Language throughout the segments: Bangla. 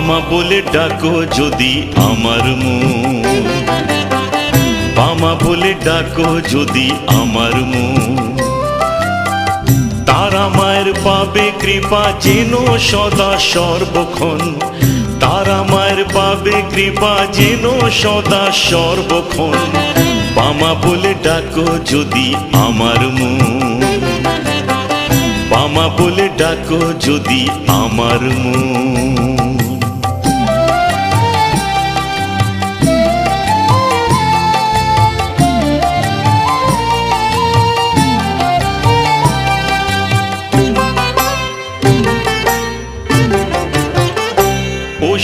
বামা বলে ডাকো যদি আমার মন, বামা বলে ডাকো যদি আমার মন। তারা মায়ের পাবে কৃপা যেন সদা সর্বক্ষণ, তারা মায়ের পাবে কৃপা যেন সদা সর্বক্ষণ। বামা বলে ডাকো যদি আমার মন, বামা বলে ডাকো যদি আমার মন।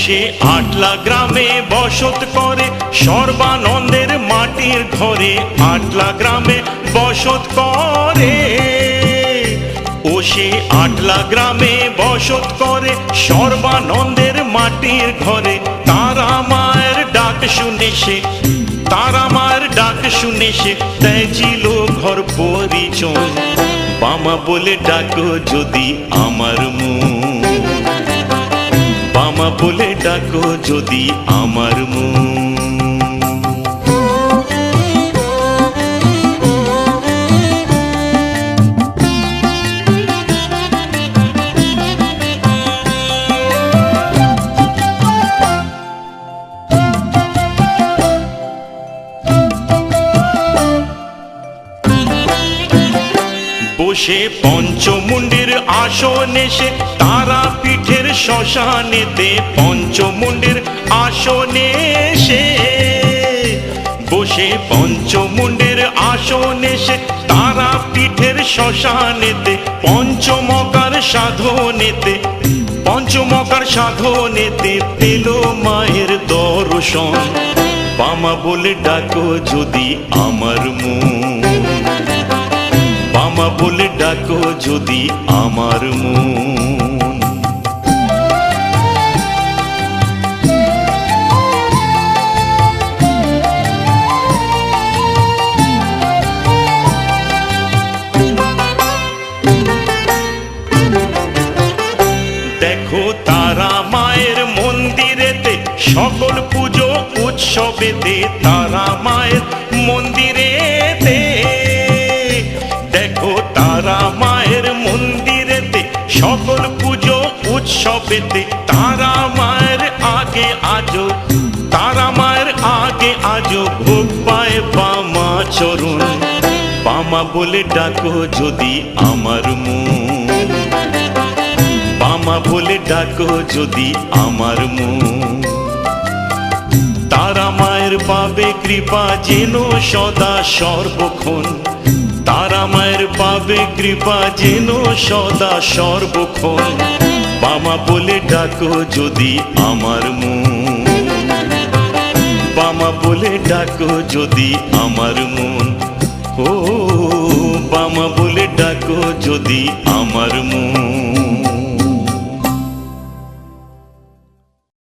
সে আটলা গ্রামে বসত করে সর্বানন্দের মাটির ঘরে, আটলা গ্রামে বসত করে। ও সে আটলা গ্রামে বসত করে সর্বানন্দের মাটির ঘরে। তারা মায়ের ডাক শুনে সে, তারা মায়ের ডাক শুনে সে তেজিল ঘর পরিচয়। বামা বলে ডাকো যদি আমার মন, বামা বলে ডাকো যদি আমার মন। বসে পঞ্চমুণ্ডের আসনে সে তারা পীঠের শ্মশানেতে, পঞ্চমুণ্ডের আসনে সে বসে পঞ্চমুণ্ডের আসনে সে তারা পীঠের শ্মশানেতে। পঞ্চমকার সাধনেতে, পঞ্চমকার সাধনেতে পেল মায়ের দর্শন। বামা বলে ডাকো যদি আমার মন, বামা বলে ডাকো যদি আমার মন। দেখো তারা মায়ের মন্দিরেতে সকল পুজো উৎসবেতে, তারা মায়ের মন্দিরেতে। দেখো তারা মায়ের মন্দিরেতে সকল পুজো উৎসবেতে। তারা মায়ের আগে আজো, তারা মায়ের আগে আজো ভোগ পায় বামা চরণ। বামা বলে ডাকো যদি আমার মন, বামা বলে ডাকো যদি আমার মন। তারা মায়ের পাবে কৃপা যেন সদা সর্বক্ষণ, তারা মায়ের পাবে কৃপা যেন সদা সর্বক্ষণ। বামা বলে ডাকো যদি আমার মন, বামা বলে ডাকো যদি আমার মন। ও বামা বলে ডাকো যদি আমার মন।